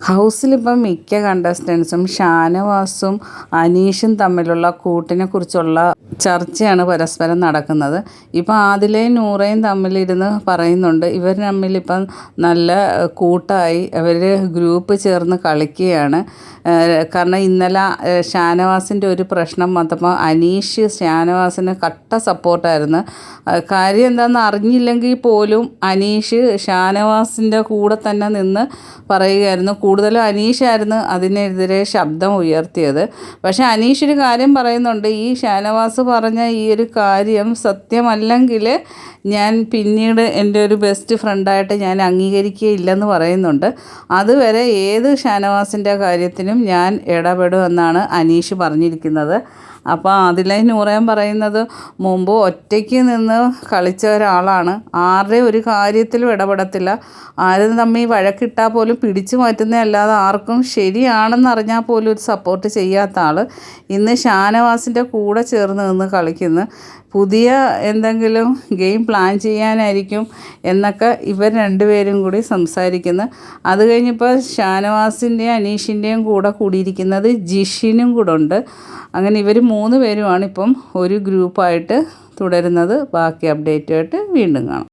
ഹൗസിലിപ്പം മിക്ക കണ്ടസ്റ്റൻസും ഷാനവാസും അനീഷും തമ്മിലുള്ള കൂട്ടിനെക്കുറിച്ചുള്ള ചർച്ചയാണ് പരസ്പരം നടക്കുന്നത്. ഇപ്പം ആദിലയും നൂറയും തമ്മിലിരുന്ന് പറയുന്നുണ്ട്, ഇവർ തമ്മിലിപ്പം നല്ല കൂട്ടായി, അവർ ഗ്രൂപ്പ് ചേർന്ന് കളിക്കുകയാണ്. കാരണം ഇന്നലെ ഷാനവാസിൻ്റെ ഒരു പ്രശ്നം വന്നപ്പോൾ അനീഷ് ഷാനവാസിന് കട്ട സപ്പോർട്ടായിരുന്നു. കാര്യം എന്താണെന്ന് അറിഞ്ഞില്ലെങ്കിൽ പോലും അനീഷ് ഷാനവാസിൻ്റെ കൂടെ തന്നെ നിന്ന് പറയുകയായിരുന്നു. കൂടുതലും അനീഷായിരുന്നു അതിനെതിരെ ശബ്ദം ഉയർത്തിയത്. പക്ഷേ അനീഷ് ഒരു കാര്യം പറയുന്നുണ്ട്, ഈ ഷാനവാസ് പറഞ്ഞ ഈ ഒരു കാര്യം സത്യമല്ലെങ്കിൽ ഞാൻ പിന്നീട് എൻ്റെ ഒരു ബെസ്റ്റ് ഫ്രണ്ടായിട്ട് ഞാൻ അംഗീകരിക്കുകയില്ലെന്ന് പറയുന്നുണ്ട്. അതുവരെ ഏത് ഷാനവാസിൻ്റെ കാര്യത്തിനും ഞാൻ ഇടപെടുമെന്നാണ് അനീഷ് പറഞ്ഞിരിക്കുന്നത്. അപ്പോൾ അതിലായി നൂറയും പറയുന്നത്, മുമ്പ് ഒറ്റയ്ക്ക് നിന്ന് കളിച്ച ഒരാളാണ്, ആരുടെയും ഒരു കാര്യത്തിലും ഇടപെടത്തില്ല, ആരും തമ്മിൽ വഴക്കിട്ടാൽ പോലും പിടിച്ചു മാറ്റുന്നതല്ലാതെ ആർക്കും ശരിയാണെന്നറിഞ്ഞാൽ പോലും ഒരു സപ്പോർട്ട് ചെയ്യാത്ത ആൾ ഇന്ന് ഷാനവാസിൻ്റെ കൂടെ ചേർന്ന് നിന്ന് കളിക്കുന്നു. പുതിയ എന്തെങ്കിലും ഗെയിം പ്ലാൻ ചെയ്യാനായിരിക്കും എന്നൊക്കെ ഇവർ രണ്ടുപേരും കൂടി സംസാരിക്കുന്നു. അത് കഴിഞ്ഞപ്പോൾ ഷാനവാസിൻ്റെയും അനീഷിൻ്റെയും കൂടെ കൂടിയിരിക്കുന്നത് ജിഷിനും കൂടെ ഉണ്ട്. അങ്ങനെ ഇവർ 3 പേരുമാണ് ഇപ്പം ഒരു ഗ്രൂപ്പായിട്ട് തുടരുന്നത്. ബാക്കി അപ്ഡേറ്റുമായിട്ട് വീണ്ടും കാണാം.